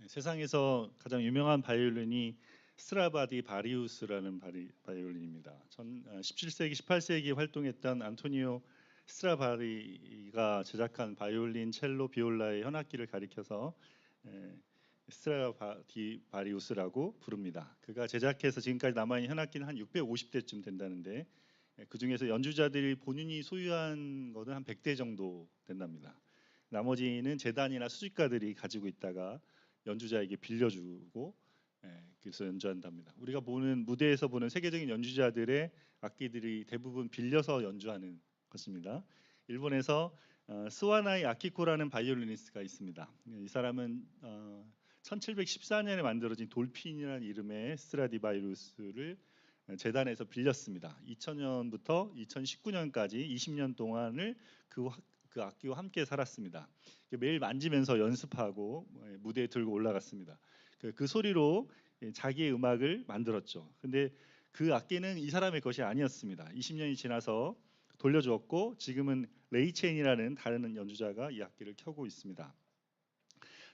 세상에서 가장 유명한 바이올린이 스트라바디 바리우스라는 바이올린입니다. 17세기, 18세기 활동했던 안토니오 스트라바리가 제작한 바이올린, 첼로, 비올라의 현악기를 가리켜서 스트라바디 바리우스라고 부릅니다. 그가 제작해서 지금까지 남아있는 현악기는 한 650대쯤 된다는데 그 중에서 연주자들이 본인이 소유한 것은 한 100대 정도 된답니다. 나머지는 재단이나 수집가들이 가지고 있다가 연주자에게 빌려주고 그래서 연주한답니다. 우리가 보는 무대에서 보는 세계적인 연주자들의 악기들이 대부분 빌려서 연주하는 것입니다. 일본에서 스와나이 아키코라는 바이올리니스트가 있습니다. 이 사람은 1714년에 만들어진 돌핀이라는 이름의 스트라디바리우스를 재단에서 빌렸습니다. 2000년부터 2019년까지 20년 동안을 그 악기와 함께 살았습니다. 매일 만지면서 연습하고 무대에 들고 올라갔습니다. 그 소리로 자기의 음악을 만들었죠. 근데 그 악기는 이 사람의 것이 아니었습니다. 20년이 지나서 돌려주었고 지금은 레이 체인이라는 다른 연주자가 이 악기를 켜고 있습니다.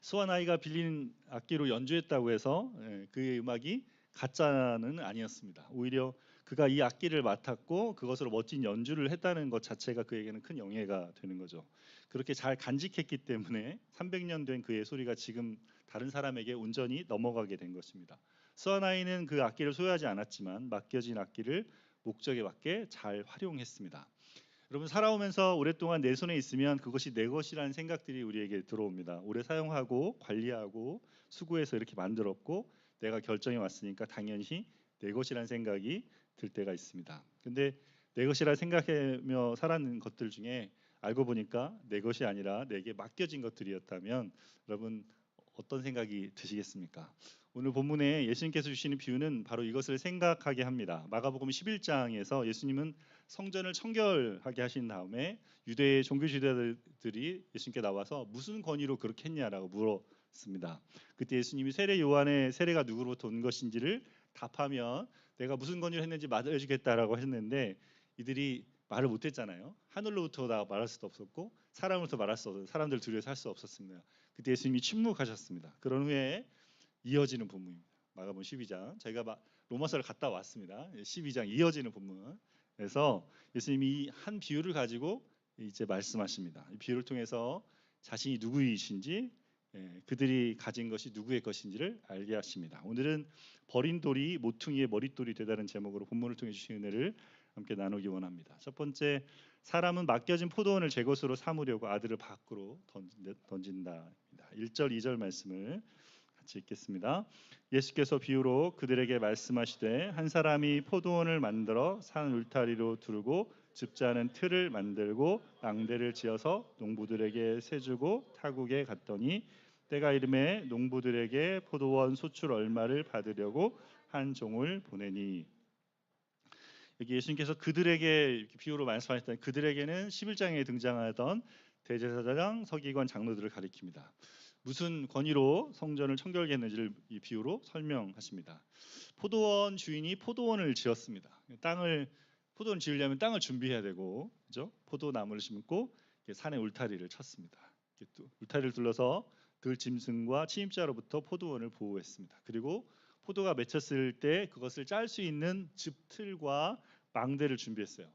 스와나이가 빌린 악기로 연주했다고 해서 그의 음악이 가짜는 아니었습니다. 오히려 그가 이 악기를 맡았고 그것으로 멋진 연주를 했다는 것 자체가 그에게는 큰 영예가 되는 거죠. 그렇게 잘 간직했기 때문에 300년 된 그의 소리가 지금 다른 사람에게 온전히 넘어가게 된 것입니다. 스와나이는 그 악기를 소유하지 않았지만 맡겨진 악기를 목적에 맞게 잘 활용했습니다. 여러분, 살아오면서 오랫동안 내 손에 있으면 그것이 내 것이라는 생각들이 우리에게 들어옵니다. 오래 사용하고 관리하고 수고해서 이렇게 만들었고 내가 결정해 왔으니까 당연히 내 것이라는 생각이 들 때가 있습니다. 근데 내 것이라 생각하며 살았는 것들 중에 알고 보니까 내 것이 아니라 내게 맡겨진 것들이었다면 여러분 어떤 생각이 드시겠습니까? 오늘 본문에 예수님께서 주시는 비유는 바로 이것을 생각하게 합니다. 마가복음 11장에서 예수님은 성전을 청결하게 하신 다음에 유대의 종교 지도자들이 예수님께 나와서 무슨 권위로 그렇게 했냐라고 물었습니다. 그때 예수님이 세례 요한의 세례가 누구로부터 온 것인지를 답하면 내가 무슨 권위로 했는지 말해주겠다라고 했는데 이들이 말을 못했잖아요. 하늘로부터 다 말할 수도 없었고 사람으로부터 말할 수 없었고 사람들 두려워서 할 수 없었습니다. 그때 예수님이 침묵하셨습니다. 그런 후에 이어지는 본문입니다. 마가복음 12장. 저희가 로마서를 갔다 왔습니다. 12장 이어지는 본문에서 예수님이 한 비유를 가지고 이제 말씀하십니다. 이 비유를 통해서 자신이 누구이신지 그들이 가진 것이 누구의 것인지를 알게 하십니다. 오늘은 버린 돌이 모퉁이의 머릿돌이 되다는 제목으로 본문을 통해 주신 은혜를 함께 나누기 원합니다. 첫 번째, 사람은 맡겨진 포도원을 제 것으로 삼으려고 아들을 밖으로 던진다. 1절 2절 말씀을 같이 읽겠습니다. 예수께서 비유로 그들에게 말씀하시되 한 사람이 포도원을 만들어 산 울타리로 두르고 즙자는 틀을 만들고 망대를 지어서 농부들에게 세주고 타국에 갔더니 때가 이름에 농부들에게 포도원 소출 얼마를 받으려고 한 종을 보내니. 여기 예수님께서 그들에게 이렇게 비유로 말씀하셨던 그들에게는 11장에 등장하던 대제사장, 서기관, 장로들을 가리킵니다. 무슨 권위로 성전을 청결하게 했는지를 이 비유로 설명하십니다. 포도원 주인이 포도원을 지었습니다. 포도원 지으려면 땅을 준비해야 되고, 그죠? 포도나무를 심고 산에 울타리를 쳤습니다. 울타리를 둘러서 들짐승과 침입자로부터 포도원을 보호했습니다. 그리고 포도가 맺혔을 때 그것을 짤 수 있는 즙틀과 망대를 준비했어요.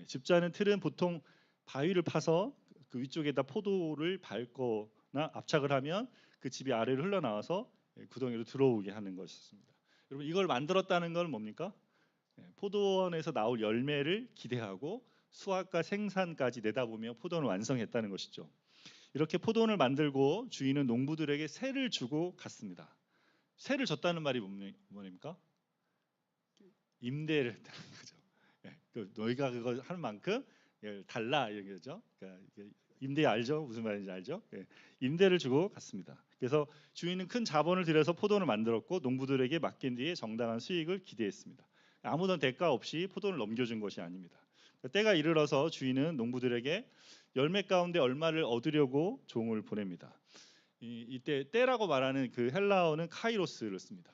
즙자는 틀은 보통 바위를 파서 그 위쪽에다 포도를 밟거나 압착을 하면 그 즙이 아래로 흘러나와서 구덩이로 들어오게 하는 것이었습니다. 여러분, 이걸 만들었다는 건 뭡니까? 포도원에서 나올 열매를 기대하고 수확과 생산까지 내다보며 포도원을 완성했다는 것이죠. 이렇게 포도원을 만들고 주인은 농부들에게 세를 주고 갔습니다. 세를 줬다는 말이 뭡니까? 임대를 했다는 거죠. 너희가 그걸 하는 만큼 달라 이거죠. 그러니까 임대 알죠? 무슨 말인지 알죠? 임대를 주고 갔습니다. 그래서 주인은 큰 자본을 들여서 포도원을 만들었고 농부들에게 맡긴 뒤에 정당한 수익을 기대했습니다. 아무런 대가 없이 포도원을 넘겨준 것이 아닙니다. 때가 이르러서 주인은 농부들에게 열매 가운데 얼마를 얻으려고 종을 보냅니다. 이때 때라고 말하는 그 헬라어는 카이로스를 씁니다.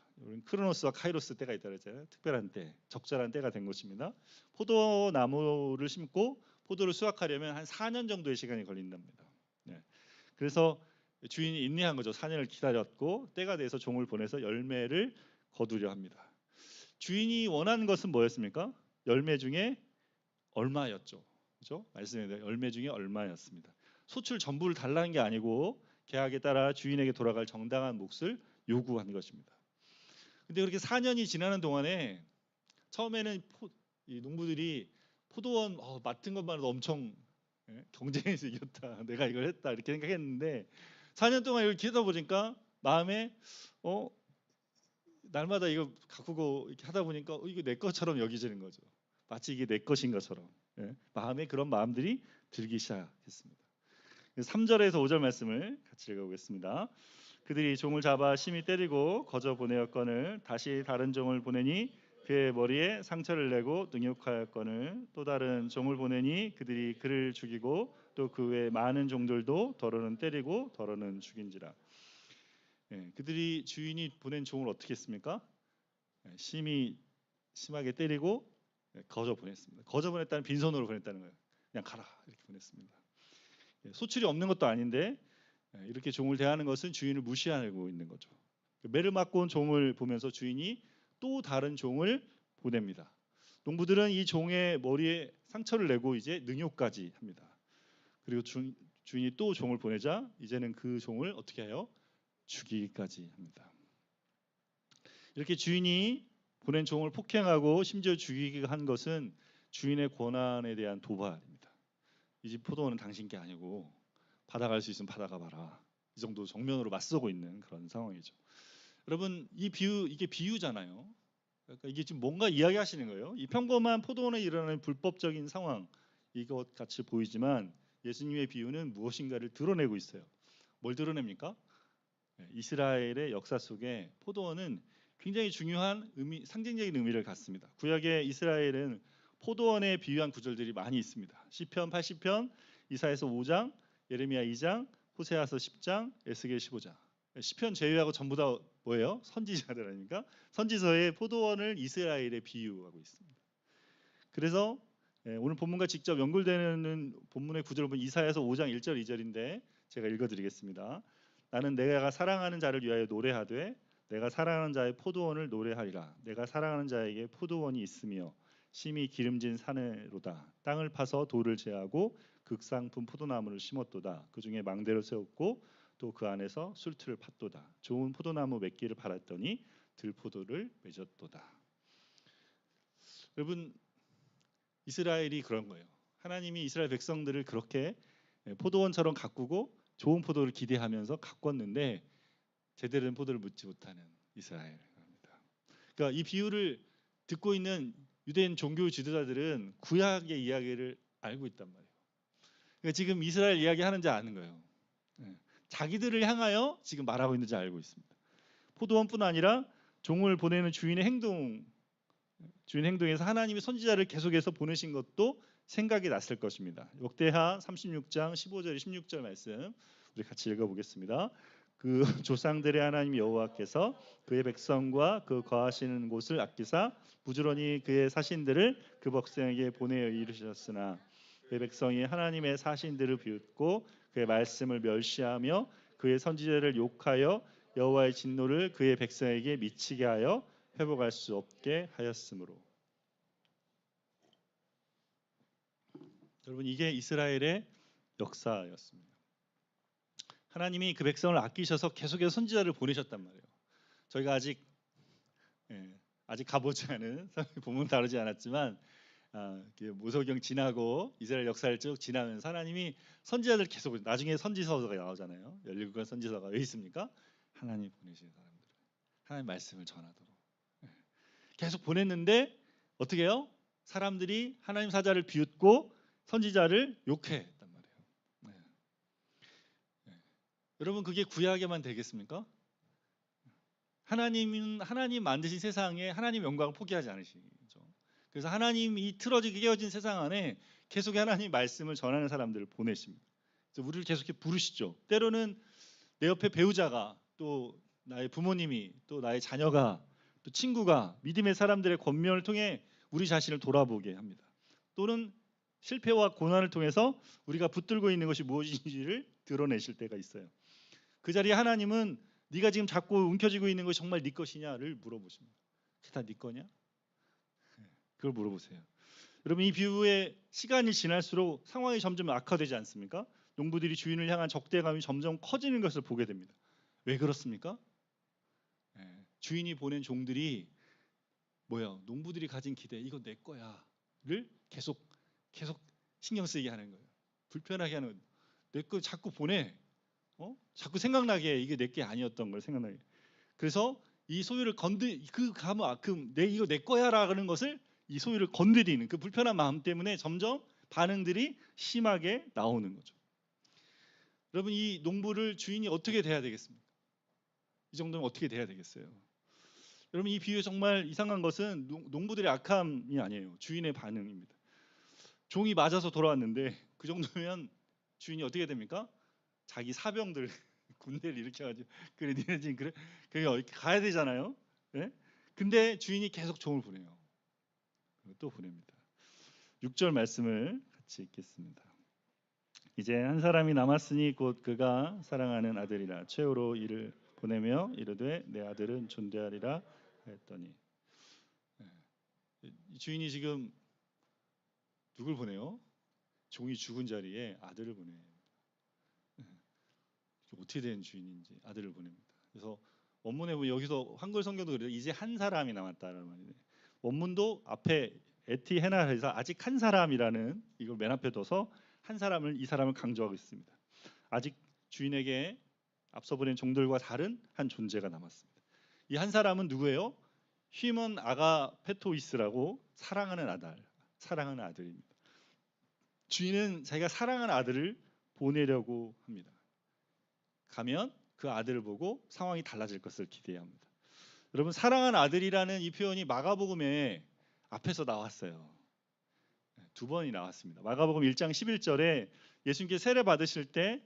크로노스와 카이로스 때가 있다 그랬잖아요. 특별한 때, 적절한 때가 된 것입니다. 포도나무를 심고 포도를 수확하려면 한 4년 정도의 시간이 걸린답니다. 그래서 주인이 인내한 거죠. 4년을 기다렸고 때가 돼서 종을 보내서 열매를 거두려 합니다. 주인이 원하는 것은 뭐였습니까? 열매 중에 얼마였죠. 그렇죠? 말씀에 대해 열매 중에 얼마였습니다. 소출 전부를 달라는 게 아니고 계약에 따라 주인에게 돌아갈 정당한 몫을 요구한 것입니다. 근데 그렇게 4년이 지나는 동안에 처음에는 이 농부들이 포도원 맡은 것만으로도 엄청 경쟁에서 이겼다. 내가 이걸 했다. 이렇게 생각했는데 4년 동안 이걸 기다다 보니까 마음에 날마다 이거 가꾸고 이렇게 하다 보니까 이거 내 것처럼 여기지는 거죠. 마치 이게 내 것인 것처럼 마음에 그런 마음들이 들기 시작했습니다. 3절에서 5절 말씀을 같이 읽어보겠습니다. 그들이 종을 잡아 심히 때리고 거저 보내었거늘 다시 다른 종을 보내니 그의 머리에 상처를 내고 능욕하였거늘 또 다른 종을 보내니 그들이 그를 죽이고 또 그 외 많은 종들도 더러는 때리고 더러는 죽인지라. 그들이 주인이 보낸 종을 어떻게 했습니까? 심하게 때리고 거저 보냈습니다. 거저 보냈다는 빈손으로 보냈다는 거예요. 그냥 가라 이렇게 보냈습니다. 소출이 없는 것도 아닌데 이렇게 종을 대하는 것은 주인을 무시하고 있는 거죠. 매를 맞고 온 종을 보면서 주인이 또 다른 종을 보냅니다. 농부들은 이 종의 머리에 상처를 내고 이제 능욕까지 합니다. 그리고 주인이 또 종을 보내자 이제는 그 종을 어떻게 해요? 죽이기까지 합니다. 이렇게 주인이 보낸 종을 폭행하고 심지어 죽이게 한 것은 주인의 권한에 대한 도발입니다. 이 집 포도원은 당신 게 아니고 받아갈 수 있으면 받아가 봐라. 이 정도 정면으로 맞서고 있는 그런 상황이죠. 여러분 이게 비유잖아요. 그러니까 이게 지금 뭔가 이야기하시는 거예요. 이 평범한 포도원에 일어나는 불법적인 상황 이것 같이 보이지만 예수님의 비유는 무엇인가를 드러내고 있어요. 뭘 드러냅니까? 이스라엘의 역사 속에 포도원은 굉장히 중요한 상징적인 의미를 갖습니다. 구약의 이스라엘은 포도원에 비유한 구절들이 많이 있습니다. 시편 80편, 이사야서 5장, 예레미야 2장, 호세아서 10장, 에스겔 15장. 시편 제외하고 전부 다 뭐예요? 선지자들 아닙니까? 선지서에 포도원을 이스라엘에 비유하고 있습니다. 그래서 오늘 본문과 직접 연결되는 본문의 구절을 보면 이사야서 5장 1절 2절인데 제가 읽어드리겠습니다. 나는 내가 사랑하는 자를 위하여 노래하되 내가 사랑하는 자의 포도원을 노래하리라. 내가 사랑하는 자에게 포도원이 있으며 심히 기름진 산으로다. 땅을 파서 돌을 제하고 극상품 포도나무를 심었도다. 그 중에 망대를 세웠고 또 그 안에서 술틀을 팠도다. 좋은 포도나무 맺기를 바랐더니 들포도를 맺었도다. 여러분 이스라엘이 그런 거예요. 하나님이 이스라엘 백성들을 그렇게 포도원처럼 가꾸고 좋은 포도를 기대하면서 가꿨는데 제대로 된 포도를 묻지 못하는 이스라엘입니다. 그러니까 이 비유를 듣고 있는 유대인 종교 지도자들은 구약의 이야기를 알고 있단 말이에요. 그러니까 지금 이스라엘 이야기하는지 아는 거예요. 자기들을 향하여 지금 말하고 있는지 알고 있습니다. 포도원뿐 아니라 종을 보내는 주인의 행동에서 하나님이 선지자를 계속해서 보내신 것도 생각이 났을 것입니다. 역대하 36장 15절 16절 말씀 우리 같이 읽어보겠습니다. 그 조상들의 하나님 여호와께서 그의 백성과 그 거하시는 곳을 아끼사 부지런히 그의 사신들을 그 백성에게 보내어 이르셨으나 그의 백성이 하나님의 사신들을 비웃고 그의 말씀을 멸시하며 그의 선지자를 욕하여 여호와의 진노를 그의 백성에게 미치게 하여 회복할 수 없게 하였으므로. 여러분 이게 이스라엘의 역사였습니다. 하나님이 그 백성을 아끼셔서 계속해서 선지자를 보내셨단 말이에요. 저희가 아직 가보지 않은 본문 다루지 않았지만 모세오경 지나고 이스라엘 역사를 쭉 지나면서 하나님이 선지자들 계속 나중에 선지서가 나오잖아요. 17권 선지서가 왜 있습니까? 하나님 보내신 사람들 하나님 말씀을 전하도록 계속 보냈는데 어떻게 해요? 사람들이 하나님 사자를 비웃고 선지자를 욕했단 말이에요. 여러분 그게 구약에만 되겠습니까? 하나님 만드신 세상에 하나님 영광을 포기하지 않으시죠. 그래서 하나님이 틀어지게 깨어진 세상 안에 계속 하나님 말씀을 전하는 사람들을 보내십니다. 그래서 우리를 계속 부르시죠. 때로는 내 옆에 배우자가 또 나의 부모님이 또 나의 자녀가 또 친구가 믿음의 사람들의 권면을 통해 우리 자신을 돌아보게 합니다. 또는 실패와 고난을 통해서 우리가 붙들고 있는 것이 무엇인지를 드러내실 때가 있어요. 그 자리에 하나님은 네가 지금 잡고 움켜쥐고 있는 것이 정말 네 것이냐를 물어보십니다. 그게 다 네 거냐? 그걸 물어보세요. 여러분, 이 비유의 시간이 지날수록 상황이 점점 악화되지 않습니까? 농부들이 주인을 향한 적대감이 점점 커지는 것을 보게 됩니다. 왜 그렇습니까? 주인이 보낸 종들이 농부들이 가진 기대, 이거 내 거야를 계속 신경 쓰이게 하는 거예요. 불편하게 하는 거예요. 내 거 자꾸 보내. 자꾸 생각나게 해. 이게 내 게 아니었던 걸 생각나게. 그래서 이 소유를 이거 내 거야라는 것을 이 소유를 건드리는 그 불편한 마음 때문에 점점 반응들이 심하게 나오는 거죠. 여러분, 이 농부를 주인이 어떻게 대해야 되겠습니까? 이 정도면 어떻게 돼야 되겠어요? 여러분, 이 비유에 정말 이상한 것은 농부들의 악함이 아니에요. 주인의 반응입니다. 종이 맞아서 돌아왔는데 그 정도면 주인이 어떻게 됩니까? 자기 사병들 군대를 일으켜가지고 그래 니네 지금 그래 가야 되잖아요. 네? 근데 주인이 계속 종을 보내요. 또 보냅니다. 6절 말씀을 같이 읽겠습니다. 이제 한 사람이 남았으니 곧 그가 사랑하는 아들이라 최후로 이를 보내며 이르되 내 아들은 존대하리라 했더니, 주인이 지금 누굴 보내요? 종이 죽은 자리에 아들을 보내요. 어떻게 된 주인인지 아들을 보냅니다. 그래서 원문에 보면 여기서 한글 성경도 그래요. 이제 한 사람이 남았다라는 말이에요. 원문도 앞에 에티헤나에서 아직 한 사람이라는 이걸 맨 앞에 둬서 이 사람을 강조하고 있습니다. 아직 주인에게 앞서 보낸 종들과 다른 한 존재가 남았습니다. 이 한 사람은 누구예요? 휴먼 아가페토이스라고 사랑하는 아들입니다. 주인은 자기가 사랑하는 아들을 보내려고 합니다. 가면 그 아들을 보고 상황이 달라질 것을 기대합니다. 여러분, 사랑하는 아들이라는 이 표현이 마가복음에 앞에서 나왔어요. 두 번이 나왔습니다. 마가복음 1장 11절에 예수님께 세례 받으실 때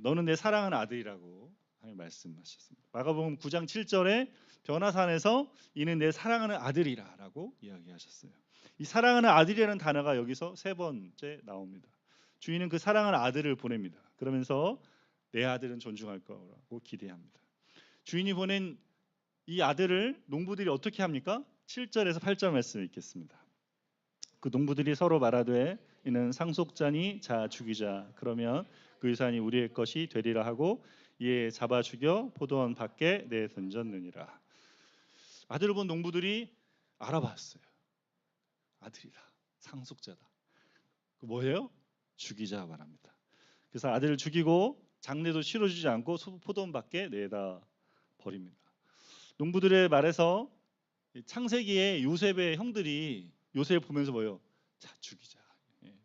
너는 내 사랑하는 아들이라고 말씀하셨습니다. 마가복음 9장 7절에 변화산에서 이는 내 사랑하는 아들이라라고 이야기하셨어요. 이 사랑하는 아들이라는 단어가 여기서 세 번째 나옵니다. 주인은 그 사랑하는 아들을 보냅니다. 그러면서 내 아들은 존중할 거라고 기대합니다. 주인이 보낸 이 아들을 농부들이 어떻게 합니까? 7절에서 8절 말씀 읽겠습니다. 그 농부들이 서로 말하되 이는 상속자니 자 죽이자. 그러면 그 유산이 우리의 것이 되리라 하고 이에 잡아 죽여 포도원 밖에 내던졌느니라. 아들을 본 농부들이 알아봤어요. 아들이라, 상속자다. 그 뭐예요? 죽이자 말합니다. 그래서 아들을 죽이고 장례도 치러주지 않고 포도원 밖에 내다 버립니다. 농부들의 말에서 창세기에 요셉의 형들이 요셉을 보면서 자 죽이자,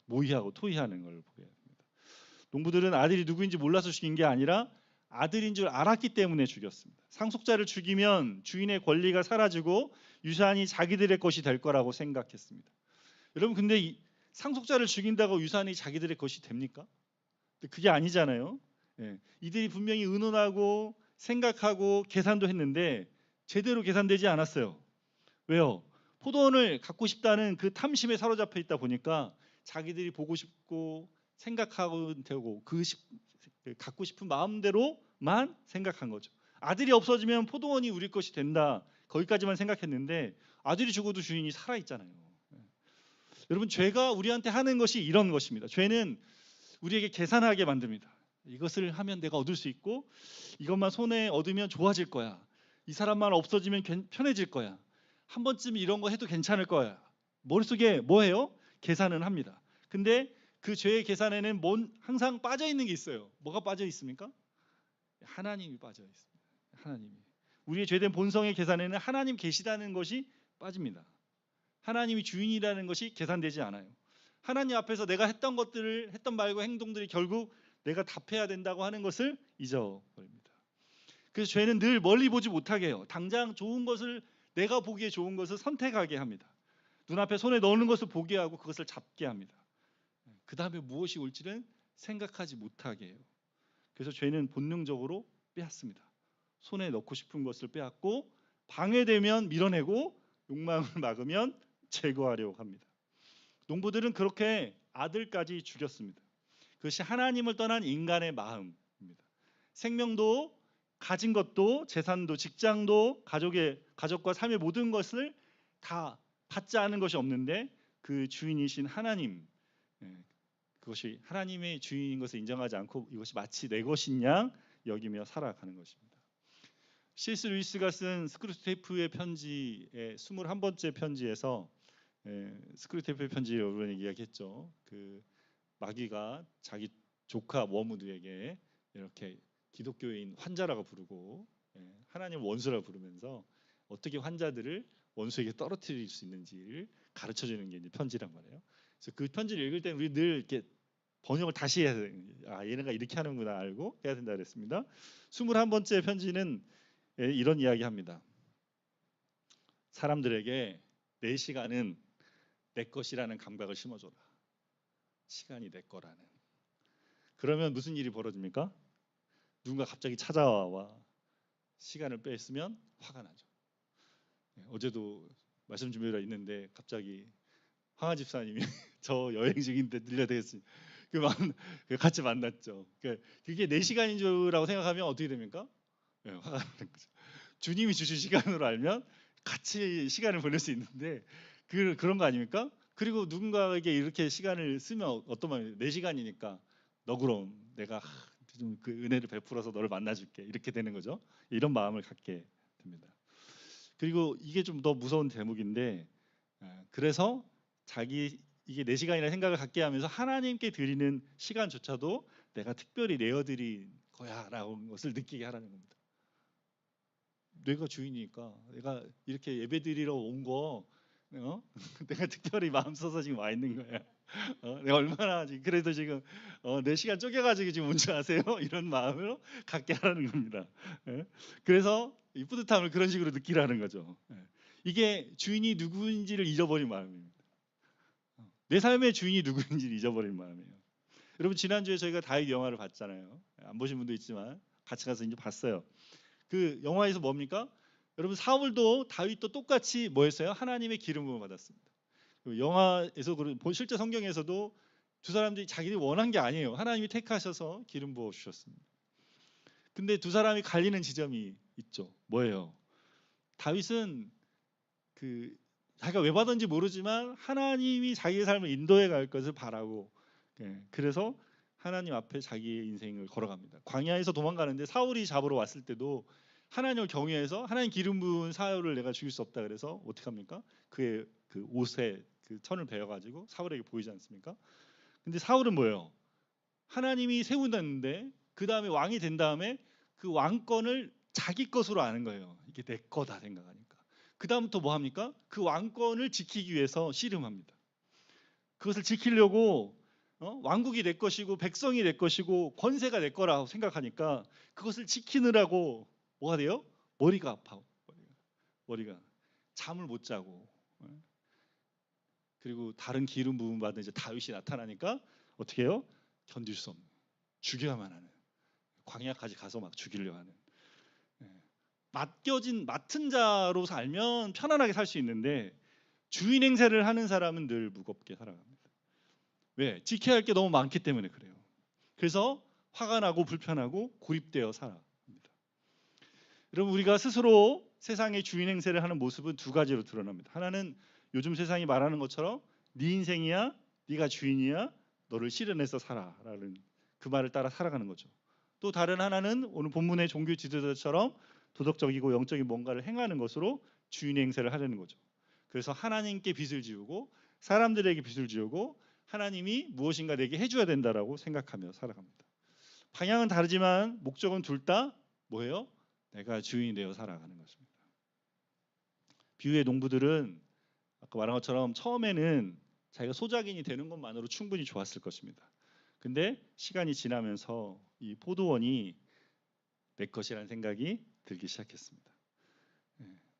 모의하고 토의하는 걸 보게 됩니다. 농부들은 아들이 누구인지 몰라서 죽인 게 아니라 아들인 줄 알았기 때문에 죽였습니다. 상속자를 죽이면 주인의 권리가 사라지고 유산이 자기들의 것이 될 거라고 생각했습니다. 여러분, 근데 이 상속자를 죽인다고 유산이 자기들의 것이 됩니까? 그게 아니잖아요. 이들이 분명히 의논하고 생각하고 계산도 했는데 제대로 계산되지 않았어요. 왜요? 포도원을 갖고 싶다는 그 탐심에 사로잡혀 있다 보니까 자기들이 보고 싶고 생각하고 되고 갖고 싶은 마음대로만 생각한 거죠. 아들이 없어지면 포도원이 우리 것이 된다. 거기까지만 생각했는데 아들이 죽어도 주인이 살아 있잖아요. 여러분, 죄가 우리한테 하는 것이 이런 것입니다. 죄는 우리에게 계산하게 만듭니다. 이것을 하면 내가 얻을 수 있고 이것만 손에 얻으면 좋아질 거야. 이 사람만 없어지면 편해질 거야. 한 번쯤 이런 거 해도 괜찮을 거야. 머릿속에 뭐예요? 계산을 합니다. 근데 그 죄의 계산에는 항상 빠져 있는 게 있어요. 뭐가 빠져 있습니까? 하나님이 빠져 있습니다. 하나님이. 우리의 죄된 본성의 계산에는 하나님 계시다는 것이 빠집니다. 하나님이 주인이라는 것이 계산되지 않아요. 하나님 앞에서 내가 했던 말과 행동들이 결국 내가 답해야 된다고 하는 것을 잊어버립니다. 그래서 죄는 늘 멀리 보지 못하게 해요. 당장 좋은 것을, 내가 보기에 좋은 것을 선택하게 합니다. 눈앞에 손에 넣는 것을 보게 하고 그것을 잡게 합니다. 그 다음에 무엇이 올지는 생각하지 못하게 해요. 그래서 죄는 본능적으로 빼앗습니다. 손에 넣고 싶은 것을 빼앗고 방해되면 밀어내고 욕망을 막으면 제거하려고 합니다. 농부들은 그렇게 아들까지 죽였습니다. 그것이 하나님을 떠난 인간의 마음입니다. 생명도, 가진 것도, 재산도, 직장도, 가족과 삶의 모든 것을 다 받지 않은 것이 없는데 그 주인이신 하나님, 그것이 하나님의 주인인 것을 인정하지 않고 이것이 마치 내 것인 양 여기며 살아가는 것입니다. C.S. 루이스가 쓴 스크루테이프의 편지의 21번째 편지에서 스크루테이프의 편지 여러분에게 이야기했죠. 그 마귀가 자기 조카 워무드에게 이렇게 기독교인 환자라고 부르고 하나님 원수라고 부르면서 어떻게 환자들을 원수에게 떨어뜨릴 수 있는지를 가르쳐주는 게 이제 편지란 말이에요. 그래서 그 편지를 읽을 때는 우리 늘 이렇게 번역을 다시 해야 돼. 아, 얘네가 이렇게 하는구나 알고 해야 된다 그랬습니다. 21번째 편지는 이런 이야기합니다. 사람들에게 내 시간은 내 것이라는 감각을 심어줘라. 시간이 내 거라는. 그러면 무슨 일이 벌어집니까? 누군가 갑자기 찾아와 시간을 뺐으면 화가 나죠. 어제도 말씀 준비가 있는데 갑자기 황하 집사님이 저 여행 중인데 들려대겠습니다. 같이 만났죠. 그게 내 시간인 줄라고 생각하면 어떻게 됩니까? 화가 나는 거죠. 주님이 주신 시간으로 알면 같이 시간을 보낼 수 있는데 그런 거 아닙니까? 그리고 누군가에게 이렇게 시간을 쓰면 어떤 마음이에요? 내 시간이니까 너 그럼 내가 좀 그 은혜를 베풀어서 너를 만나줄게 이렇게 되는 거죠. 이런 마음을 갖게 됩니다. 그리고 이게 좀 더 무서운 대목인데 그래서 이게 내 시간이라 생각을 갖게 하면서 하나님께 드리는 시간조차도 내가 특별히 내어드린 거야라는 것을 느끼게 하라는 겁니다. 내가 주인이니까 내가 이렇게 예배드리러 온 거 내가 특별히 마음 써서 지금 와 있는 거야. 내가 얼마나 그래도 지금 내 시간 쪼개가지고 지금 운전하세요 이런 마음으로 갖게 하라는 겁니다. 그래서 이 뿌듯함을 그런 식으로 느끼라는 거죠. 이게 주인이 누구인지를 잊어버린 마음입니다. 내 삶의 주인이 누구인지를 잊어버린 마음이에요. 여러분 지난주에 저희가 다윗 영화를 봤잖아요. 안 보신 분도 있지만 같이 가서 이제 봤어요. 그 영화에서 뭡니까? 여러분 사울도 다윗도 똑같이 뭐였어요? 하나님의 기름 부음을 받았습니다. 영화에서 실제 성경에서도 두 사람들이 자기들이 원한 게 아니에요. 하나님이 택하셔서 기름 부어 주셨습니다. 근데 두 사람이 갈리는 지점이 있죠. 뭐예요? 다윗은 자기가 왜 받은지 모르지만 하나님이 자기의 삶을 인도해 갈 것을 바라고 그래서 하나님 앞에 자기의 인생을 걸어갑니다. 광야에서 도망가는데 사울이 잡으러 왔을 때도 하나님을 경외해서 하나님 기름 부은 사울을 내가 죽일 수 없다 그래서 어떻게 합니까? 그의 그 옷에 그 천을 베어가지고 사울에게 보이지 않습니까? 근데 사울은 뭐예요? 하나님이 세운다는데 그 다음에 왕이 된 다음에 그 왕권을 자기 것으로 아는 거예요. 이게 내 거다 생각하니까. 그 다음부터 뭐 합니까? 그 왕권을 지키기 위해서 씨름합니다. 그것을 지키려고 왕국이 내 것이고 백성이 내 것이고 권세가 내 거라고 생각하니까 그것을 지키느라고 뭐가 돼요? 머리가 아파요. 머리가 잠을 못 자고 그리고 다른 기름 부음 받은 이제 다윗이 나타나니까 어떻게 해요? 견딜 수 없는 죽여야만 하는 광야까지 가서 막 죽이려 하는 맡은 자로 살면 편안하게 살 수 있는데 주인 행세를 하는 사람은 늘 무겁게 살아갑니다. 왜? 지켜야 할 게 너무 많기 때문에 그래요. 그래서 화가 나고 불편하고 고립되어 살아갑니다. 여러분 우리가 스스로 세상의 주인 행세를 하는 모습은 두 가지로 드러납니다. 하나는 요즘 세상이 말하는 것처럼 네 인생이야, 네가 주인이야, 너를 실현해서 살아라는 그 말을 따라 살아가는 거죠. 또 다른 하나는 오늘 본문의 종교 지도자처럼 도덕적이고 영적인 뭔가를 행하는 것으로 주인 행세를 하려는 거죠. 그래서 하나님께 빚을 지우고 사람들에게 빚을 지우고 하나님이 무엇인가 내게 해줘야 된다라고 생각하며 살아갑니다. 방향은 다르지만 목적은 둘 다 뭐예요? 내가 주인이 되어 살아가는 것입니다. 비유의 농부들은 아까 말한 것처럼 처음에는 자기가 소작인이 되는 것만으로 충분히 좋았을 것입니다. 근데 시간이 지나면서 이 포도원이 내 것이라는 생각이 들기 시작했습니다.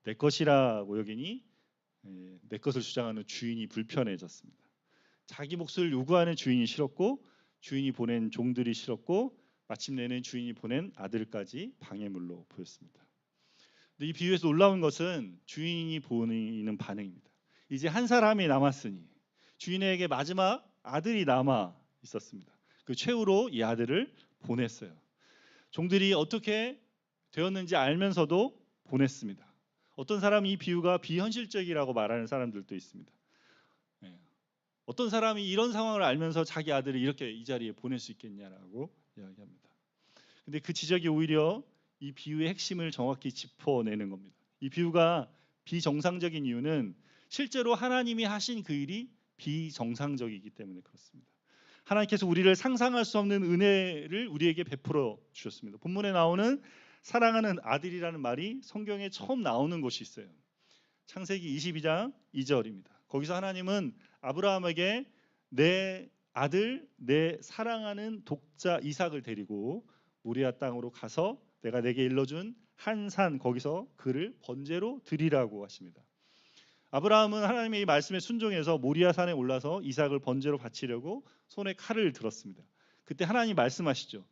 내 것이라고 여기니 내 것을 주장하는 주인이 불편해졌습니다. 자기 몫을 요구하는 주인이 싫었고 주인이 보낸 종들이 싫었고 마침내는 주인이 보낸 아들까지 방해물로 보였습니다. 근데 이 비유에서 놀라운 것은 주인이 보이는 반응입니다. 이제 한 사람이 남았으니 주인에게 마지막 아들이 남아 있었습니다. 그 최후로 이 아들을 보냈어요. 종들이 어떻게 되었는지 알면서도 보냈습니다. 어떤 사람이 이 비유가 비현실적이라고 말하는 사람들도 있습니다. 예. 어떤 사람이 이런 상황을 알면서 자기 아들을 이렇게 이 자리에 보낼 수 있겠냐라고 이야기합니다. 근데 그 지적이 오히려 이 비유의 핵심을 정확히 짚어내는 겁니다. 이 비유가 비정상적인 이유는 실제로 하나님이 하신 그 일이 비정상적이기 때문에 그렇습니다. 하나님께서 우리를 상상할 수 없는 은혜를 우리에게 베풀어 주셨습니다. 본문에 나오는 사랑하는 아들이라는 말이 성경에 처음 나오는 곳이 있어요. 창세기 22장 2절입니다. 거기서 하나님은 아브라함에게 내 아들, 내 사랑하는 독자 이삭을 데리고 모리아 땅으로 가서 내가 내게 일러준 한 산 거기서 그를 번제로 드리라고 하십니다. 아브라함은 하나님의 이 말씀에 순종해서 모리아 산에 올라서 이삭을 번제로 바치려고 손에 칼을 들었습니다. 그때 하나님 말씀하시죠.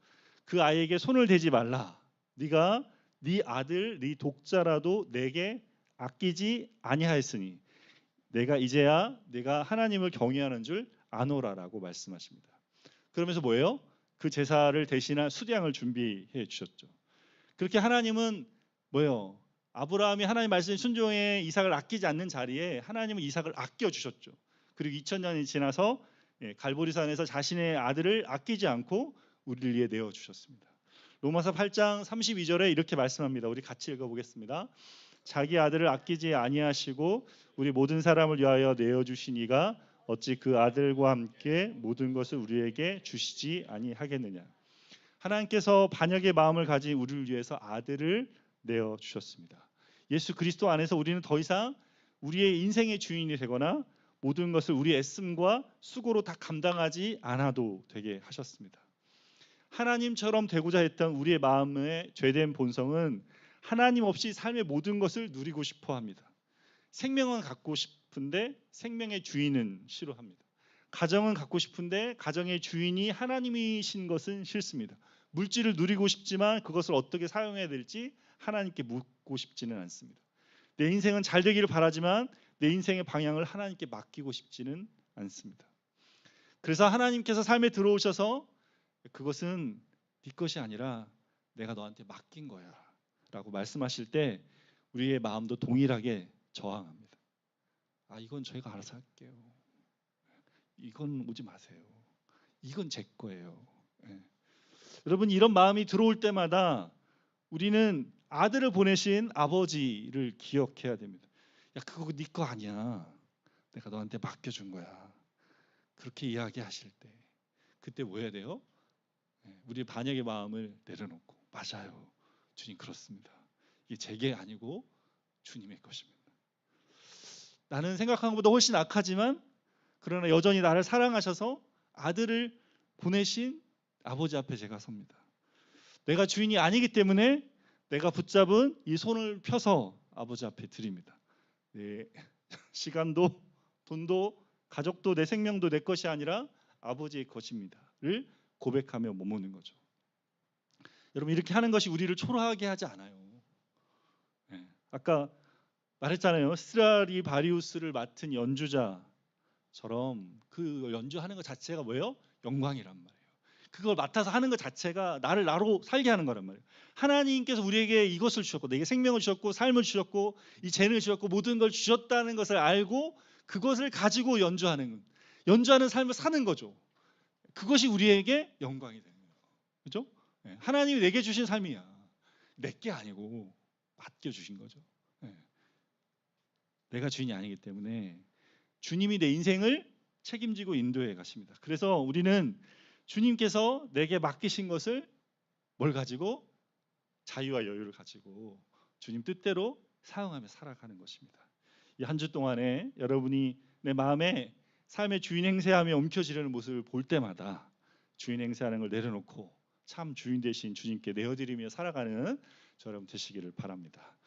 그 아이에게 손을 대지 말라. 네가 네 아들, 네 독자라도 내게 아끼지 아니하였으니 내가 이제야 내가 하나님을 경외하는 줄 아노라라고 말씀하십니다. 그러면서 뭐예요? 그 제사를 대신할 수량을 준비해 주셨죠. 그렇게 하나님은 뭐예요? 아브라함이 하나님 말씀에 순종해 이삭을 아끼지 않는 자리에 하나님은 이삭을 아껴 주셨죠. 그리고 2000년이 지나서 갈보리산에서 자신의 아들을 아끼지 않고 우리를 위해 내어 주셨습니다. 로마서 8장 32절에 이렇게 말씀합니다. 우리 같이 읽어보겠습니다. 자기 아들을 아끼지 아니하시고 우리 모든 사람을 위하여 내어 주신 이가 어찌 그 아들과 함께 모든 것을 우리에게 주시지 아니하겠느냐. 하나님께서 반역의 마음을 가진 우리를 위해서 아들을 내어 주셨습니다. 예수 그리스도 안에서 우리는 더 이상 우리의 인생의 주인이 되거나 모든 것을 우리의 애씀과 수고로 다 감당하지 않아도 되게 하셨습니다. 하나님처럼 되고자 했던 우리의 마음의 죄된 본성은 하나님 없이 삶의 모든 것을 누리고 싶어 합니다. 생명은 갖고 싶은데 생명의 주인은 싫어합니다. 가정은 갖고 싶은데 가정의 주인이 하나님이신 것은 싫습니다. 물질을 누리고 싶지만 그것을 어떻게 사용해야 될지 하나님께 묻고 싶지는 않습니다. 내 인생은 잘 되기를 바라지만 내 인생의 방향을 하나님께 맡기고 싶지는 않습니다. 그래서 하나님께서 삶에 들어오셔서 그것은 네 것이 아니라 내가 너한테 맡긴 거야 라고 말씀하실 때 우리의 마음도 동일하게 저항합니다. 이건 저희가 알아서 할게요. 이건 오지 마세요. 이건 제 거예요. 여러분 이런 마음이 들어올 때마다 우리는 아들을 보내신 아버지를 기억해야 됩니다. 야 그거 네 거 아니야. 내가 너한테 맡겨준 거야. 그렇게 이야기하실 때 그때 뭐 해야 돼요? 우리 반역의 마음을 내려놓고 맞아요. 주님 그렇습니다. 이게 제게 아니고 주님의 것입니다. 나는 생각한 것보다 훨씬 악하지만 그러나 여전히 나를 사랑하셔서 아들을 보내신 아버지 앞에 제가 섭니다. 내가 주인이 아니기 때문에 내가 붙잡은 이 손을 펴서 아버지 앞에 드립니다. 내 시간도 돈도 가족도 내 생명도 내 것이 아니라 아버지의 것입니다를 고백하며 머무는 거죠. 여러분 이렇게 하는 것이 우리를 초라하게 하지 않아요. 아까 말했잖아요. 스트라디바리우스를 맡은 연주자처럼 그 연주하는 것 자체가 뭐예요? 영광이란 말이에요. 그걸 맡아서 하는 것 자체가 나를 나로 살게 하는 거란 말이에요. 하나님께서 우리에게 이것을 주셨고 내게 생명을 주셨고 삶을 주셨고 이 재능을 주셨고 모든 걸 주셨다는 것을 알고 그것을 가지고 연주하는 삶을 사는 거죠. 그것이 우리에게 영광이 되는 거예요. 그렇죠? 하나님이 내게 주신 삶이야. 내게 아니고 맡겨주신 거죠. 내가 주인이 아니기 때문에 주님이 내 인생을 책임지고 인도해 가십니다. 그래서 우리는 주님께서 내게 맡기신 것을 뭘 가지고 자유와 여유를 가지고 주님 뜻대로 사용하며 살아가는 것입니다. 이 한 주 동안에 여러분이 내 마음에 삶의 주인 행세하며 움켜쥐려는 모습을 볼 때마다 주인 행세하는 걸 내려놓고 참 주인 되신 주님께 내어드리며 살아가는 저 여러분 되시기를 바랍니다.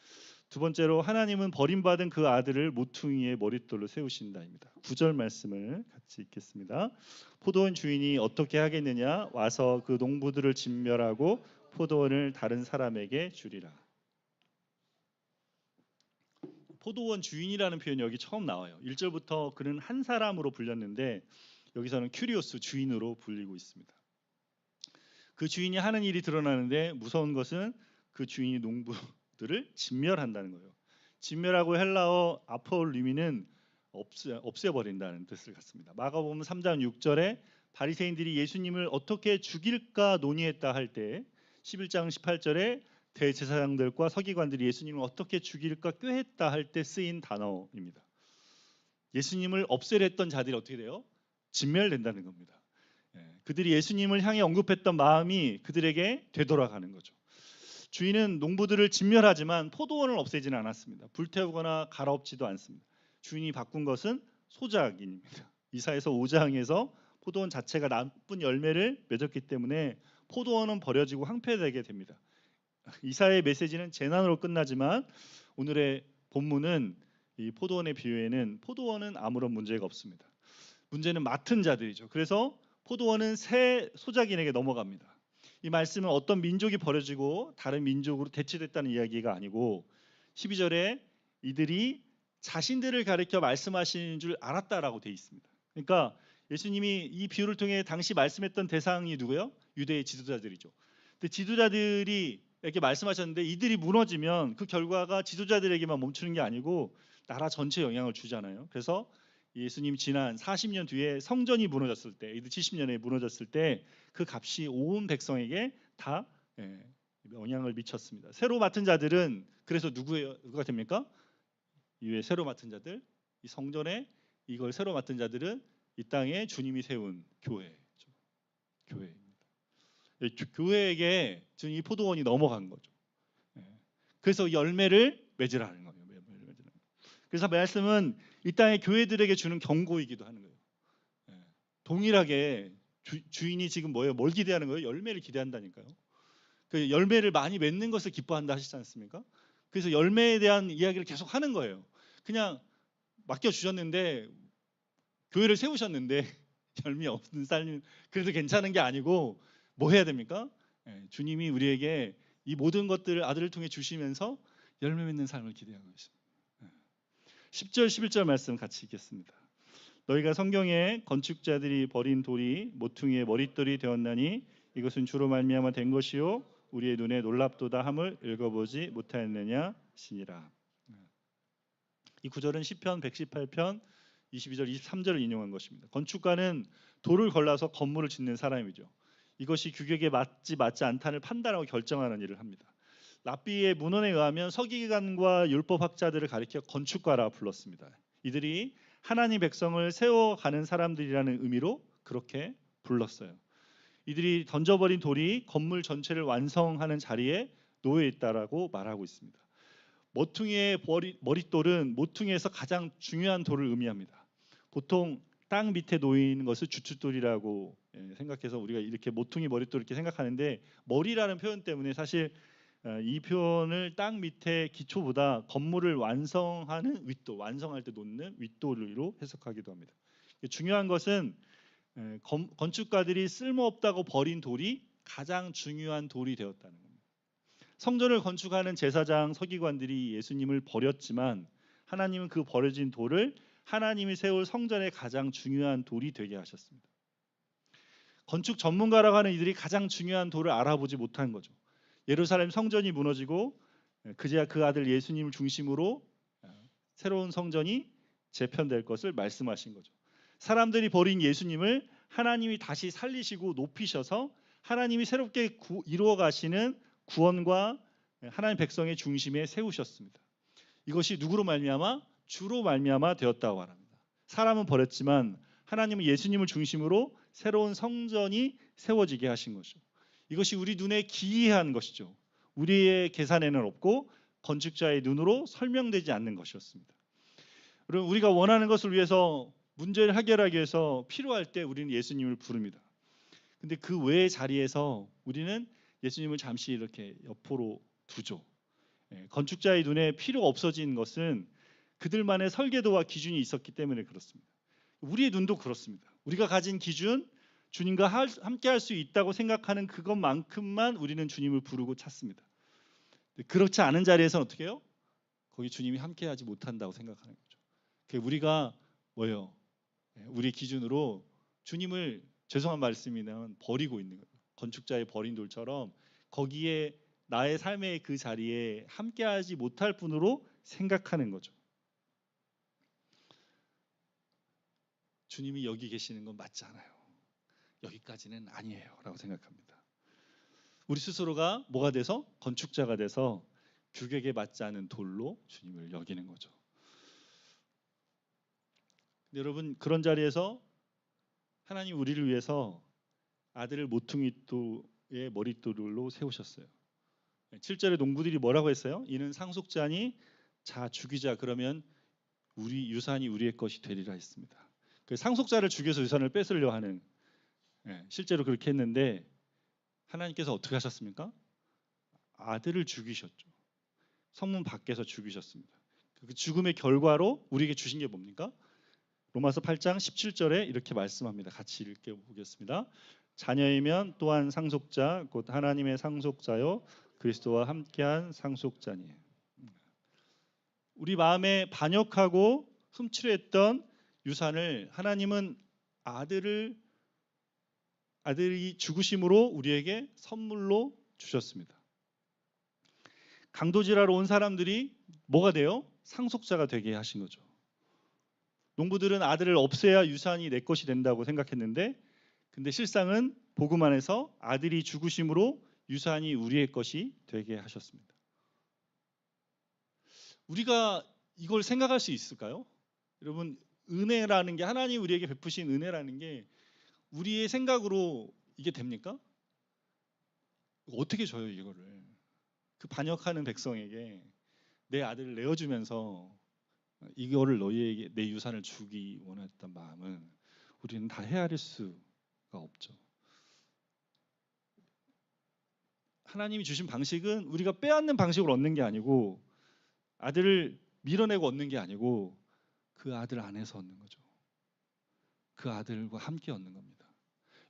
두 번째로 하나님은 버림받은 그 아들을 모퉁이의 머릿돌로 세우신다입니다. 9절 말씀을 같이 읽겠습니다. 포도원 주인이 어떻게 하겠느냐? 와서 그 농부들을 진멸하고 포도원을 다른 사람에게 주리라. 포도원 주인이라는 표현이 여기 처음 나와요. 1절부터 그는 한 사람으로 불렸는데 여기서는 큐리오스 주인으로 불리고 있습니다. 그 주인이 하는 일이 드러나는데 무서운 것은 그 주인이 농부들을 진멸한다는 거예요. 진멸하고 헬라어 아폴리미는 없애버린다는 뜻을 갖습니다. 마가복음 3장 6절에 바리새인들이 예수님을 어떻게 죽일까 논의했다 할 때 11장 18절에 대제사장들과 서기관들이 예수님을 어떻게 죽일까 꾀했다 할 때 쓰인 단어입니다. 예수님을 없애려 했던 자들이 어떻게 돼요? 진멸된다는 겁니다. 그들이 예수님을 향해 언급했던 마음이 그들에게 되돌아가는 거죠. 주인은 농부들을 진멸하지만 포도원을 없애지는 않았습니다. 불태우거나 갈아엎지도 않습니다. 주인이 바꾼 것은 소작인입니다. 이사야서 5장에서 포도원 자체가 나쁜 열매를 맺었기 때문에 포도원은 버려지고 황폐되게 됩니다. 이사야의 메시지는 재난으로 끝나지만 오늘의 본문은 이 포도원의 비유에는 포도원은 아무런 문제가 없습니다. 문제는 맡은 자들이죠. 그래서 포도원은 새 소작인에게 넘어갑니다. 이 말씀은 어떤 민족이 버려지고 다른 민족으로 대체됐다는 이야기가 아니고 12절에 이들이 자신들을 가리켜 말씀하시는 줄 알았다라고 되어 있습니다. 그러니까 예수님이 이 비유를 통해 당시 말씀했던 대상이 누구예요? 유대의 지도자들이죠. 근데 지도자들이 이렇게 말씀하셨는데 이들이 무너지면 그 결과가 지도자들에게만 멈추는 게 아니고 나라 전체에 영향을 주잖아요. 그래서 예수님 지난 40년 뒤에 성전이 무너졌을 때, 이들 70년에 무너졌을 때 그 값이 온 백성에게 다 영향을 미쳤습니다. 새로 맡은 자들은 그래서 누가 됩니까? 이외에 새로 맡은 자들, 이 성전에 이걸 새로 맡은 자들은 이 땅에 주님이 세운 교회죠. 교회입니다. 교회에게 지금 이 포도원이 넘어간 거죠. 그래서 열매를 맺으라는 거예요. 그래서 말씀은 이 땅의 교회들에게 주는 경고이기도 하는 거예요. 동일하게 주인이 지금 뭐예요? 뭘 기대하는 거예요? 열매를 기대한다니까요. 그 열매를 많이 맺는 것을 기뻐한다 하시지 않습니까? 그래서 열매에 대한 이야기를 계속 하는 거예요. 그냥 맡겨 주셨는데 교회를 세우셨는데 열매 없는 삶 그래도 괜찮은 게 아니고 뭐 해야 됩니까? 주님이 우리에게 이 모든 것들을 아들을 통해 주시면서 열매 맺는 삶을 기대하고 있습니다. 10절 11절 말씀 같이 읽겠습니다. 너희가 성경에 건축자들이 버린 돌이 모퉁이의 머릿돌이 되었나니 이것은 주로 말미암아 된 것이요 우리의 눈에 놀랍도다 함을 읽어보지 못하였느냐 시니라. 이 구절은 시편 118편 22절 23절을 인용한 것입니다. 건축가는 돌을 골라서 건물을 짓는 사람이죠. 이것이 규격에 맞지 않다를 판단하고 결정하는 일을 합니다. 랍비의 문헌에 의하면 서기관과 율법학자들을 가리켜 건축가라 불렀습니다. 이들이 하나님 백성을 세워가는 사람들이라는 의미로 그렇게 불렀어요. 이들이 던져버린 돌이 건물 전체를 완성하는 자리에 놓여 있다라고 말하고 있습니다. 모퉁이의 머릿돌은 모퉁이에서 가장 중요한 돌을 의미합니다. 보통 땅 밑에 놓이는 것을 주춧돌이라고 생각해서 우리가 이렇게 모퉁이 머릿돌 이렇게 생각하는데 머리라는 표현 때문에 사실 이 표현을 땅 밑에 기초보다 건물을 완성하는 윗돌, 완성할 때 놓는 윗돌로 해석하기도 합니다. 중요한 것은 건축가들이 쓸모없다고 버린 돌이 가장 중요한 돌이 되었다는 겁니다. 성전을 건축하는 제사장, 서기관들이 예수님을 버렸지만 하나님은 그 버려진 돌을 하나님이 세울 성전의 가장 중요한 돌이 되게 하셨습니다. 건축 전문가라고 하는 이들이 가장 중요한 돌을 알아보지 못한 거죠. 예루살렘 성전이 무너지고 그제야 그 아들 예수님을 중심으로 새로운 성전이 재편될 것을 말씀하신 거죠. 사람들이 버린 예수님을 하나님이 다시 살리시고 높이셔서 하나님이 새롭게 이루어 가시는 구원과 하나님 백성의 중심에 세우셨습니다. 이것이 누구로 말미암아? 주로 말미암아 되었다고 합니다. 사람은 버렸지만 하나님은 예수님을 중심으로 새로운 성전이 세워지게 하신 것이죠. 이것이 우리 눈에 기이한 것이죠. 우리의 계산에는 없고 건축자의 눈으로 설명되지 않는 것이었습니다. 여러분, 우리가 원하는 것을 위해서 문제를 해결하기 위해서 필요할 때 우리는 예수님을 부릅니다. 근데 그 외의 자리에서 우리는 예수님을 잠시 이렇게 옆으로 두죠. 건축자의 눈에 필요가 없어진 것은 그들만의 설계도와 기준이 있었기 때문에 그렇습니다. 우리의 눈도 그렇습니다. 우리가 가진 기준, 주님과 함께 할 수 있다고 생각하는 그것만큼만 우리는 주님을 부르고 찾습니다. 그렇지 않은 자리에서는 어떻게 해요? 거기 주님이 함께 하지 못한다고 생각하는 거죠. 우리가 뭐예요? 우리 기준으로 주님을 죄송한 말씀이면 버리고 있는 거예요. 건축자의 버린 돌처럼 거기에 나의 삶의 그 자리에 함께하지 못할 뿐으로 생각하는 거죠. 주님이 여기 계시는 건 맞지 않아요. 여기까지는 아니에요 라고 생각합니다. 우리 스스로가 뭐가 돼서? 건축자가 돼서 규격에 맞지 않은 돌로 주님을 여기는 거죠. 근데 여러분, 그런 자리에서 하나님 우리를 위해서 아들을 모퉁이돌의 머릿돌로 세우셨어요. 7절에 농부들이 뭐라고 했어요? 이는 상속자니 자 죽이자, 그러면 우리 유산이 우리의 것이 되리라 했습니다. 그 상속자를 죽여서 유산을 뺏으려 하는, 실제로 그렇게 했는데 하나님께서 어떻게 하셨습니까? 아들을 죽이셨죠. 성문 밖에서 죽이셨습니다. 그 죽음의 결과로 우리에게 주신 게 뭡니까? 로마서 8장 17절에 이렇게 말씀합니다. 같이 읽어보겠습니다. 자녀이면 또한 상속자 곧 하나님의 상속자요 그리스도와 함께한 상속자니. 우리 마음에 반역하고 훔치려 했던 유산을 하나님은 아들이 죽으심으로 우리에게 선물로 주셨습니다. 강도질하러 온 사람들이 뭐가 돼요? 상속자가 되게 하신 거죠. 농부들은 아들을 없애야 유산이 내 것이 된다고 생각했는데, 근데 실상은 복음 안에서 아들이 죽으심으로 유산이 우리의 것이 되게 하셨습니다. 우리가 이걸 생각할 수 있을까요? 여러분, 은혜라는 게, 하나님 우리에게 베푸신 은혜라는 게 우리의 생각으로 이게 됩니까? 어떻게 줘요 이거를? 그 반역하는 백성에게 내 아들을 내어주면서 이거를 너희에게 내 유산을 주기 원했던 마음은 우리는 다 헤아릴 수가 없죠. 하나님이 주신 방식은 우리가 빼앗는 방식으로 얻는 게 아니고, 아들을 밀어내고 얻는 게 아니고 그 아들 안에서 얻는 거죠. 그 아들과 함께 얻는 겁니다.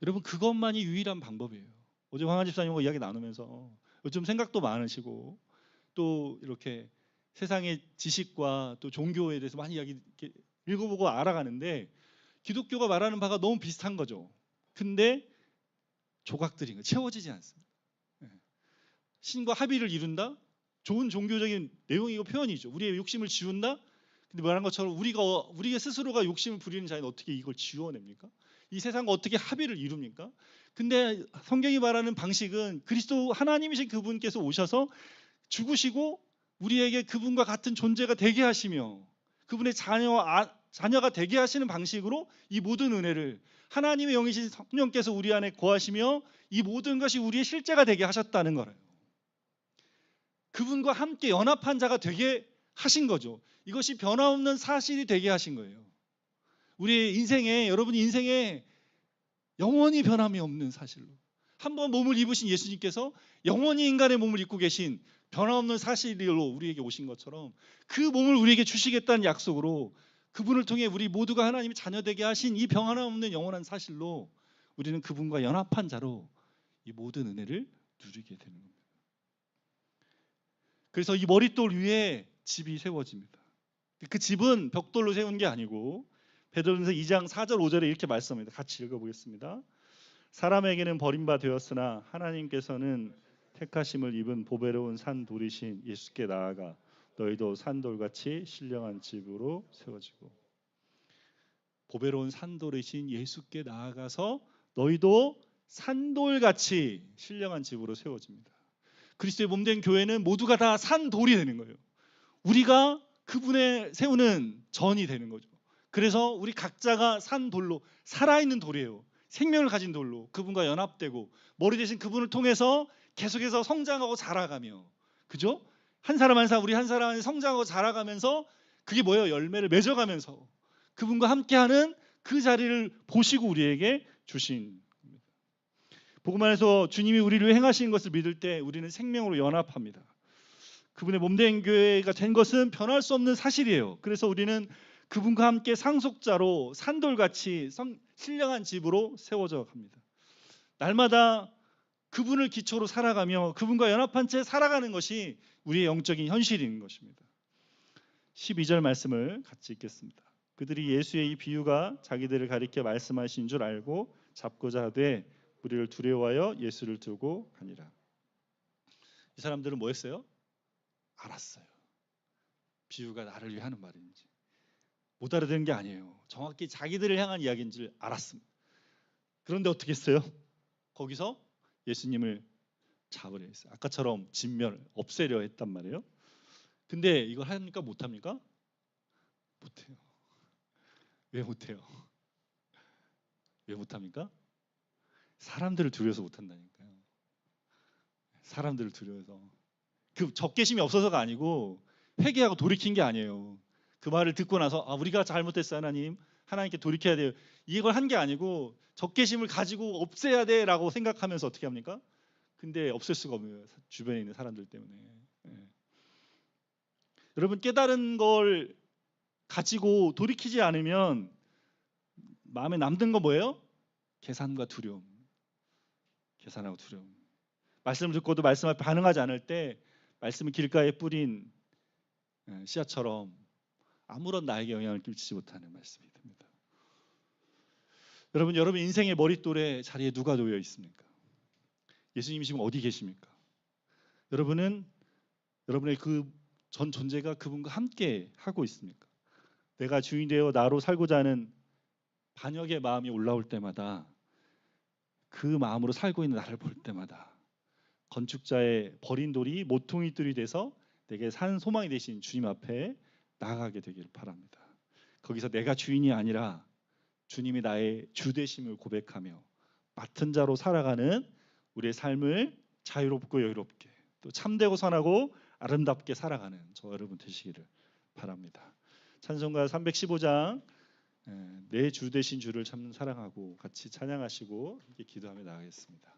여러분, 그것만이 유일한 방법이에요. 어제 황한 집사님과 이야기 나누면서 요즘 생각도 많으시고 또 이렇게 세상의 지식과 또 종교에 대해서 많이 이야기 읽어보고 알아가는데, 기독교가 말하는 바가 너무 비슷한 거죠. 근데 조각들이 채워지지 않습니다. 신과 합의를 이룬다? 좋은 종교적인 내용이고 표현이죠. 우리의 욕심을 지운다? 근데 말한 것처럼 우리가 스스로가 욕심을 부리는 자는 어떻게 이걸 지워냅니까? 이 세상과 어떻게 합의를 이룹니까? 근데 성경이 말하는 방식은 그리스도 하나님이신 그분께서 오셔서 죽으시고 우리에게 그분과 같은 존재가 되게 하시며 그분의 자녀가 되게 하시는 방식으로 이 모든 은혜를, 하나님의 영이신 성령께서 우리 안에 거하시며 이 모든 것이 우리의 실제가 되게 하셨다는 거예요. 그분과 함께 연합한 자가 되게 하신 거죠. 이것이 변함없는 사실이 되게 하신 거예요. 우리의 인생에, 여러분 인생에 영원히 변함이 없는 사실로, 한번 몸을 입으신 예수님께서 영원히 인간의 몸을 입고 계신 변함없는 사실로 우리에게 오신 것처럼 그 몸을 우리에게 주시겠다는 약속으로 그분을 통해 우리 모두가 하나님의 자녀되게 하신 이 변함없는 영원한 사실로 우리는 그분과 연합한 자로 이 모든 은혜를 누리게 되는 겁니다. 그래서 이 머릿돌 위에 집이 세워집니다. 그 집은 벽돌로 세운 게 아니고 베드로전서 2장 4절 5절에 이렇게 말씀합니다. 같이 읽어보겠습니다. 사람에게는 버림바 되었으나 하나님께서는 택하심을 입은 보배로운 산돌이신 예수께 나아가 너희도 산돌같이 신령한 집으로 세워지고. 보배로운 산돌이신 예수께 나아가서 너희도 산돌같이 신령한 집으로 세워집니다. 그리스도의 몸된 교회는 모두가 다 산돌이 되는 거예요. 우리가 그분의 세우는 전이 되는 거죠. 그래서 우리 각자가 산돌로, 살아있는 돌이에요. 생명을 가진 돌로 그분과 연합되고 머리 대신 그분을 통해서 계속해서 성장하고 자라가며, 그죠? 한 사람 한 사람, 우리 한 사람이 성장하고 자라가면서 그게 뭐예요? 열매를 맺어가면서 그분과 함께하는 그 자리를 보시고 우리에게 주신 겁니다. 복음 안에서 주님이 우리를 행하신 것을 믿을 때 우리는 생명으로 연합합니다. 그분의 몸된 교회가 된 것은 변할 수 없는 사실이에요. 그래서 우리는 그분과 함께 상속자로 산돌같이 신령한 집으로 세워져 갑니다. 날마다 그분을 기초로 살아가며 그분과 연합한 채 살아가는 것이 우리의 영적인 현실인 것입니다. 12절 말씀을 같이 읽겠습니다. 그들이 예수의 이 비유가 자기들을 가리켜 말씀하신 줄 알고 잡고자 하되 우리를 두려워하여 예수를 두고 하니라. 이 사람들은 뭐 했어요? 알았어요. 비유가 나를 위해 하는 말인지. 못 알아듣는 게 아니에요. 정확히 자기들을 향한 이야기인 줄 알았습니다. 그런데 어떻게 했어요? 거기서 예수님을 잡으려 했어요. 아까처럼 진멸, 없애려 했단 말이에요. 근데 이걸 합니까? 못합니까? 못해요. 왜 못해요? 왜 못합니까? 사람들을 두려워서 못한다니까요. 사람들을 두려워서. 그 적개심이 없어서가 아니고 회개하고 돌이킨 게 아니에요. 그 말을 듣고 나서 우리가 잘못했어 하나님, 하나님께 돌이켜야 돼요. 이걸 한 게 아니고 적개심을 가지고 없애야 돼라고 생각하면서 어떻게 합니까? 근데 없앨 수가 없어요. 주변에 있는 사람들 때문에. 예. 여러분 깨달은 걸 가지고 돌이키지 않으면 마음에 남는 거 뭐예요? 계산과 두려움. 계산하고 두려움. 말씀을 듣고도 말씀 앞에 반응하지 않을 때 말씀을 길가에 뿌린 씨앗처럼 아무런 나에게 영향을 끼치지 못하는 말씀이 됩니다. 여러분 인생의 머릿돌에 자리에 누가 놓여 있습니까? 예수님이 지금 어디 계십니까? 여러분은 여러분의 그 전 존재가 그분과 함께 하고 있습니까? 내가 주인 되어 나로 살고자 하는 반역의 마음이 올라올 때마다 그 마음으로 살고 있는 나를 볼 때마다 건축자의 버린 돌이 모퉁이돌이 돼서 내게 산 소망이 되신 주님 앞에 나아가게 되기를 바랍니다. 거기서 내가 주인이 아니라 주님이 나의 주 되심을 고백하며 맡은 자로 살아가는 우리의 삶을 자유롭고 여유롭게 또 참되고 선하고 아름답게 살아가는 저 여러분 되시기를 바랍니다. 찬송가 315장 내 주 되신 주를 참 사랑하고 같이 찬양하시고 함께 기도하며 나가겠습니다.